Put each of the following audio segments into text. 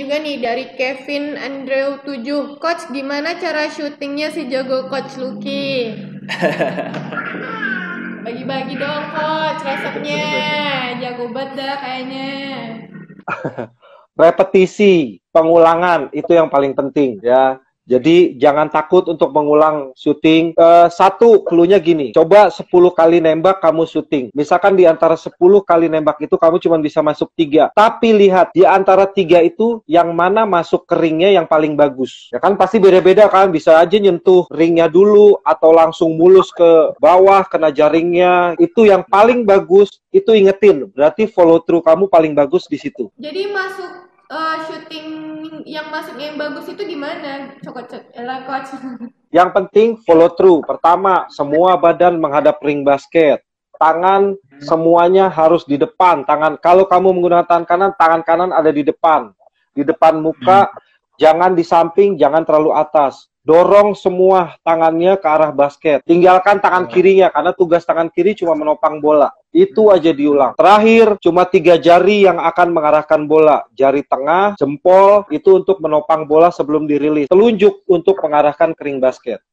juga nih dari Kevin Andrew 7. Coach, gimana cara syutingnya si jago Coach Lucky? Bagi-bagi dong Coach resepnya. Jago banget dah kayaknya. Repetisi, pengulangan itu yang paling penting ya. Jadi jangan takut untuk mengulang syuting. Satu, cluenya gini, coba 10 kali nembak kamu syuting. Misalkan di antara 10 kali nembak itu kamu cuma bisa masuk 3. Tapi lihat, di antara 3 itu yang mana masuk ke ringnya yang paling bagus. Ya kan pasti beda-beda kan, bisa aja nyentuh ringnya dulu atau langsung mulus ke bawah, kena jaringnya. Itu yang paling bagus, itu ingetin. Berarti follow through kamu paling bagus di situ. Jadi masuk syuting yang masuknya yang bagus itu gimana? Coach, Coach. Yang penting follow through. Pertama, semua badan menghadap ring basket. Tangan semuanya harus di depan. Tangan, kalau kamu menggunakan tangan kanan ada di depan. Di depan muka, jangan di samping, jangan terlalu atas. Dorong semua tangannya ke arah basket. Tinggalkan tangan kirinya, karena tugas tangan kiri cuma menopang bola. Itu aja diulang. Terakhir, cuma 3 jari yang akan mengarahkan bola. Jari tengah, jempol, itu untuk menopang bola sebelum dirilis. Telunjuk untuk mengarahkan ke ring basket.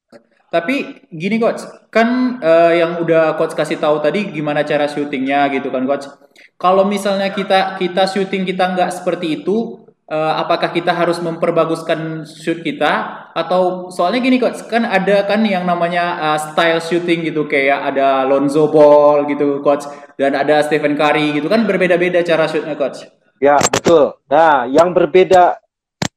Tapi gini Coach, kan yang udah Coach kasih tahu tadi gimana cara syutingnya gitu kan Coach. Kalau misalnya kita syuting kita nggak seperti itu, apakah kita harus memperbaguskan shoot kita? Atau soalnya gini Coach, kan ada kan yang namanya style shooting gitu, kayak ada Lonzo Ball gitu Coach, dan ada Stephen Curry gitu kan, berbeda-beda cara shootnya Coach. Ya, betul. Nah, yang berbeda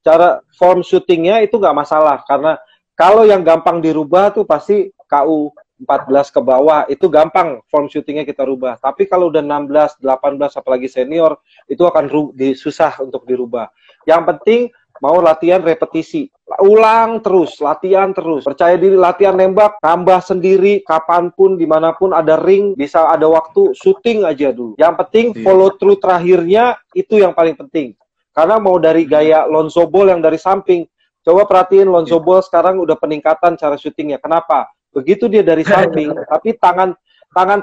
cara form syutingnya itu nggak masalah, karena kalau yang gampang dirubah tuh pasti KU 14 ke bawah, itu gampang form syutingnya kita rubah. Tapi kalau udah 16, 18, apalagi senior, itu akan susah untuk dirubah. Yang penting mau latihan repetisi. Ulang terus, latihan terus. Percaya diri, latihan nembak, tambah sendiri, kapanpun, dimanapun ada ring, bisa ada waktu, syuting aja dulu. Yang penting follow through terakhirnya, itu yang paling penting. Karena mau dari gaya Lonzo Ball yang dari samping, coba perhatiin Lonzo Ball sekarang udah peningkatan cara syutingnya. Kenapa? Begitu dia dari samping, tapi tangan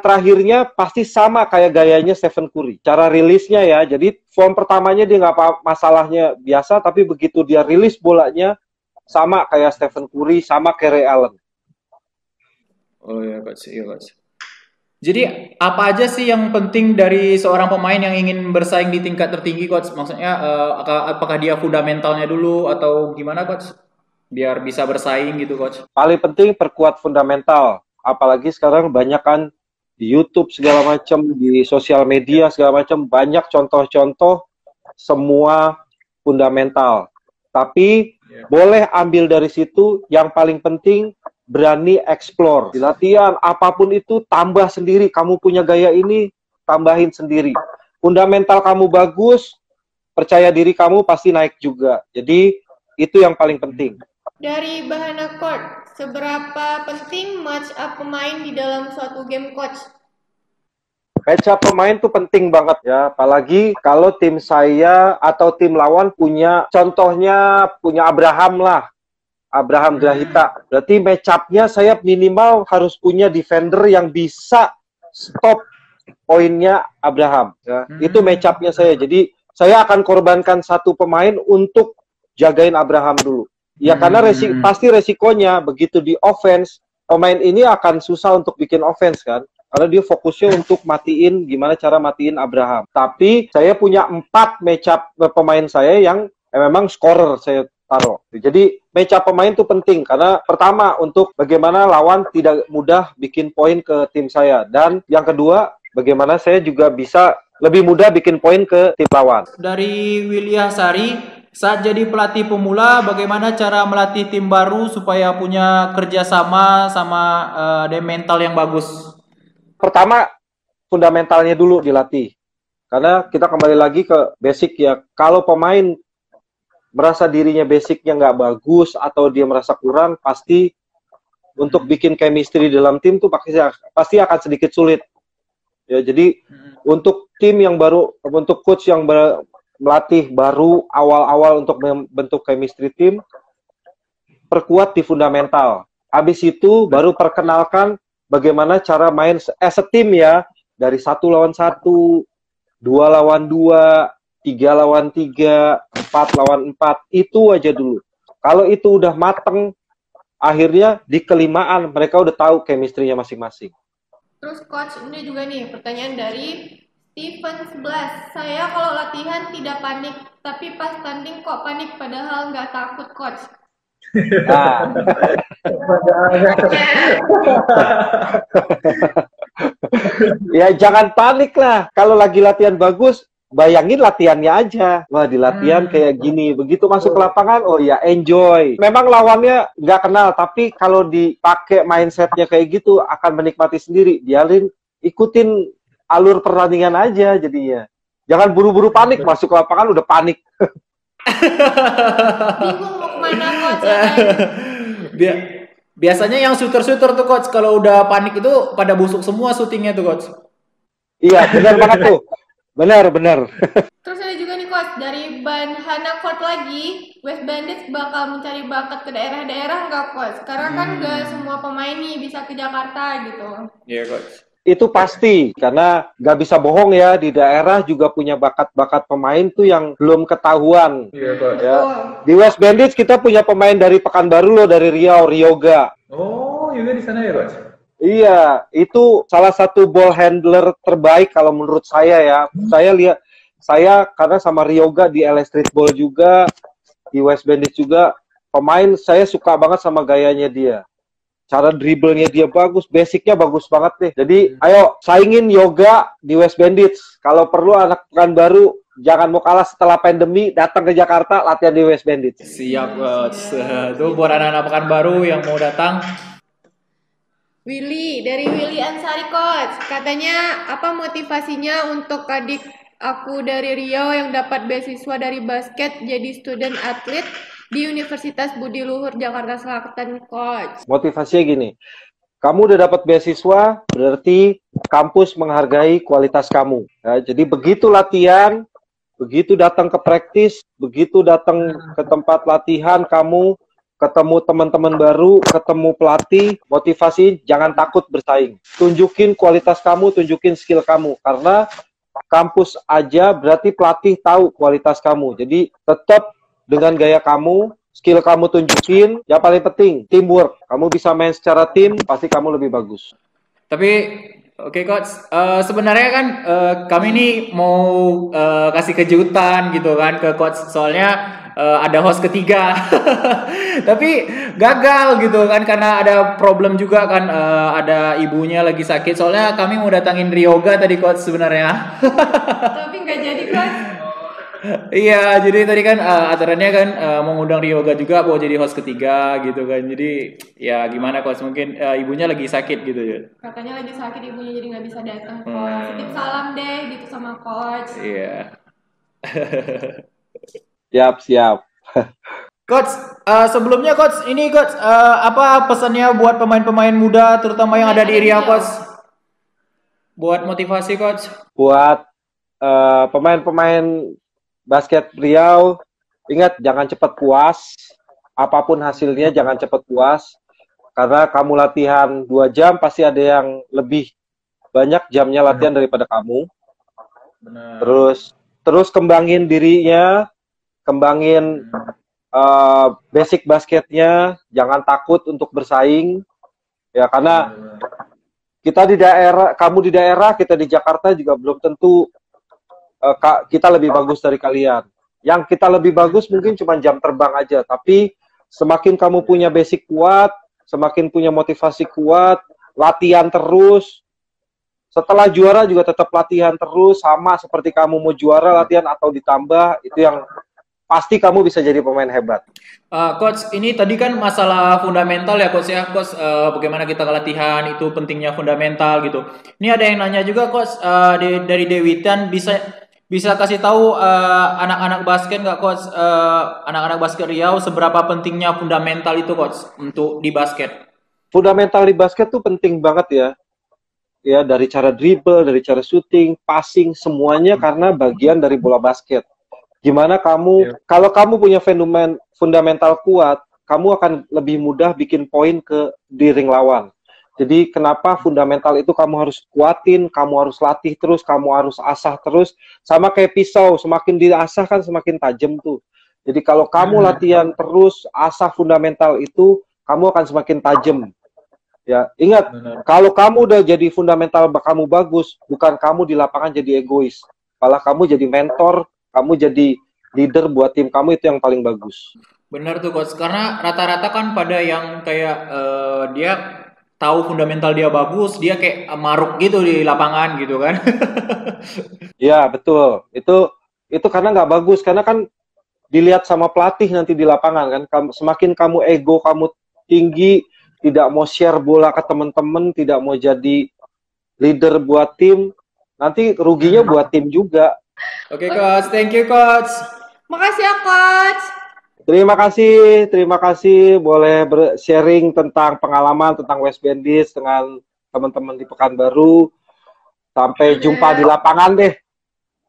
terakhirnya pasti sama kayak gayanya Stephen Curry. Cara rilisnya ya, jadi form pertamanya dia nggak masalahnya biasa, tapi begitu dia rilis bolanya sama kayak Stephen Curry, sama kayak Ray Allen. Oh ya Coach, iya Coach. Jadi apa aja sih yang penting dari seorang pemain yang ingin bersaing di tingkat tertinggi Coach? Maksudnya apakah dia fundamentalnya dulu atau gimana Coach? Biar bisa bersaing gitu Coach. Paling penting perkuat fundamental. Apalagi sekarang banyak kan di YouTube segala macam, di sosial media segala macam, banyak contoh-contoh semua fundamental. Tapi boleh ambil dari situ, yang paling penting berani explore. Di latihan apapun itu tambah sendiri, kamu punya gaya ini, tambahin sendiri. Fundamental kamu bagus, percaya diri kamu pasti naik juga. Jadi itu yang paling penting. Dari Bahana Court, seberapa penting match up pemain di dalam suatu game Coach? Match up pemain tuh penting banget ya, apalagi kalau tim saya atau tim lawan punya, contohnya punya Abraham lah, Abraham Grahita. Berarti match up-nya saya minimal harus punya defender yang bisa stop poinnya Abraham. Ya. Itu match up-nya saya. Jadi saya akan korbankan satu pemain untuk jagain Abraham dulu. Ya karena pasti resikonya begitu di offense, pemain ini akan susah untuk bikin offense kan. Karena dia fokusnya untuk matiin, gimana cara matiin Abraham. Tapi saya punya 4 match up pemain saya yang memang scorer saya taruh. Jadi match up pemain itu penting. Karena pertama untuk bagaimana lawan tidak mudah bikin poin ke tim saya. Dan yang kedua, bagaimana saya juga bisa lebih mudah bikin poin ke tim lawan. Dari William Sari, saat jadi pelatih pemula, bagaimana cara melatih tim baru supaya punya kerjasama sama mental yang bagus? Pertama, fundamentalnya dulu dilatih. Karena kita kembali lagi ke basic ya. Kalau pemain merasa dirinya basicnya nggak bagus atau dia merasa kurang, pasti untuk bikin chemistry dalam tim tuh pasti akan sedikit sulit. Ya, jadi untuk tim yang baru, untuk coach yang melatih baru awal-awal untuk membentuk chemistry tim, perkuat di fundamental. Habis itu baru perkenalkan bagaimana cara main as a team ya, dari 1 lawan 1, 2 lawan 2, 3 lawan 3, 4 lawan 4, itu aja dulu. Kalau itu udah mateng, akhirnya di kelimaan mereka udah tahu chemistry-nya masing-masing. Terus coach, ini juga nih pertanyaan dari Steven 11. Saya kalau latihan tidak panik, tapi pas tanding kok panik padahal nggak takut coach. Nah, ya jangan panik lah. Kalau lagi latihan bagus, bayangin latihannya aja. Wah, di latihan kayak gini. Begitu masuk ke lapangan, oh ya enjoy. Memang lawannya nggak kenal, tapi kalau dipakai mindsetnya kayak gitu, akan menikmati sendiri. Biarin, ikutin alur pertandingan aja jadinya. Jangan buru-buru panik, masuk ke lapangan udah panik. Bingung mau kemana coach. Biasanya yang shooter-shooter tuh coach, kalau udah panik itu pada busuk semua syutingnya tuh coach. Iya, benar banget tuh. Benar. Terus ada juga nih coach, dari Ban Hana Court lagi, West Bandits bakal mencari bakat ke daerah-daerah nggak coach? Karena kan nggak semua pemain nih bisa ke Jakarta gitu. Iya coach. Itu pasti, karena nggak bisa bohong ya, di daerah juga punya bakat-bakat pemain tuh yang belum ketahuan. Iya coach. Ya. Di West Bandits kita punya pemain dari Pekanbaru loh, dari Riau, Ryoga. Oh, Yoga di sana ya coach? Iya, itu salah satu ball handler terbaik kalau menurut saya ya. Saya karena sama Ryoga di LA Streetball juga, di West Bandits juga, pemain saya suka banget sama gayanya dia. Cara dribblenya dia bagus, basicnya bagus banget deh. Jadi, ayo saingin Yoga di West Bandits. Kalau perlu anak Pekanbaru, jangan mau kalah setelah pandemi, datang ke Jakarta, latihan di West Bandits. Siap coach. Tuh buat anak-anak Pekanbaru yang mau datang. Dari Willy Ansari coach, katanya apa motivasinya untuk adik aku dari Riau yang dapat beasiswa dari basket jadi student atlet di Universitas Budi Luhur Jakarta Selatan coach? Motivasinya gini, kamu udah dapat beasiswa, berarti kampus menghargai kualitas kamu. Ya, jadi begitu latihan, begitu datang ke praktis, begitu datang ke tempat latihan, kamu ketemu teman-teman baru, ketemu pelatih, motivasi, jangan takut bersaing. Tunjukin kualitas kamu, tunjukin skill kamu. Karena kampus aja berarti pelatih tahu kualitas kamu. Jadi tetap dengan gaya kamu, skill kamu tunjukin. Yang paling penting, teamwork. Kamu bisa main secara tim, pasti kamu lebih bagus. Tapi, oke coach, sebenarnya kan kami ini mau kasih kejutan gitu kan ke coach. Soalnya ada host ketiga tapi gagal gitu kan karena ada problem juga kan, ada ibunya lagi sakit. Soalnya kami mau datangin Ryoga tadi coach sebenarnya Tapi nggak jadi coach. iya, jadi tadi kan aturannya kan mau ngundang Ryoga juga mau jadi host ketiga gitu kan. Jadi ya gimana coach, mungkin ibunya lagi sakit gitu ya. Katanya lagi sakit ibunya jadi nggak bisa datang coach. Titip salam deh gitu sama coach. Iya. Siap. Coach, sebelumnya coach, ini coach, apa pesannya buat pemain-pemain muda, terutama yang ada di Riau coach? Buat motivasi coach? Buat pemain-pemain basket Riau, ingat jangan cepat puas. Apapun hasilnya jangan cepat puas. Karena kamu latihan 2 jam, pasti ada yang lebih banyak jamnya latihan daripada kamu. Benar. Terus kembangin dirinya, kembangin basic basketnya, jangan takut untuk bersaing ya, karena kita di daerah, kamu di daerah, kita di Jakarta juga belum tentu kita lebih bagus dari kalian. Yang kita lebih bagus mungkin cuma jam terbang aja, tapi semakin kamu punya basic kuat, semakin punya motivasi kuat, latihan terus. Setelah juara juga tetap latihan terus, sama seperti kamu mau juara latihan atau ditambah, itu yang pasti kamu bisa jadi pemain hebat. Coach, ini tadi kan masalah fundamental ya coach ya. Coach, bagaimana kita latihan itu pentingnya fundamental gitu. Ini ada yang nanya juga coach, dari Dewitan, bisa kasih tahu anak-anak basket nggak coach, anak-anak basket Riau seberapa pentingnya fundamental itu coach untuk di basket? Fundamental di basket tuh penting banget ya. Ya, dari cara dribble, dari cara shooting, passing, semuanya karena bagian dari bola basket. Gimana kamu, kalau kamu punya fundamental kuat, kamu akan lebih mudah bikin poin di ring lawan. Jadi kenapa fundamental itu kamu harus kuatin, kamu harus latih terus, kamu harus asah terus. Sama kayak pisau, semakin diasah kan semakin tajam tuh. Jadi kalau kamu latihan terus, asah fundamental itu, kamu akan semakin tajam. Ya, ingat, kalau kamu udah jadi fundamental kamu bagus, bukan kamu di lapangan jadi egois. Malah kamu jadi mentor, kamu jadi leader buat tim kamu, itu yang paling bagus. Benar tuh coach, karena rata-rata kan pada yang kayak dia tahu fundamental dia bagus, dia kayak maruk gitu di lapangan gitu kan. Ya, betul. Itu karena nggak bagus, karena kan dilihat sama pelatih nanti di lapangan kan. Semakin kamu ego, kamu tinggi, tidak mau share bola ke teman-teman, tidak mau jadi leader buat tim, nanti ruginya buat tim juga. Oke coach, thank you coach. Makasih ya coach. Terima kasih boleh sharing tentang pengalaman tentang West Bandits dengan teman-teman di Pekanbaru. Sampai jumpa di lapangan deh.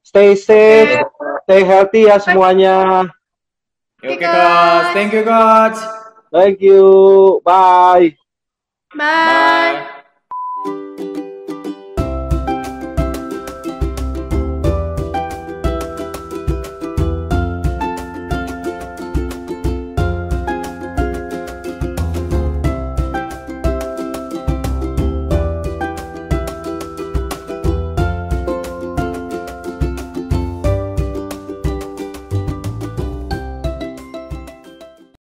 Stay safe, stay healthy ya semuanya. Oke coach, thank you coach. Thank you, bye. Bye.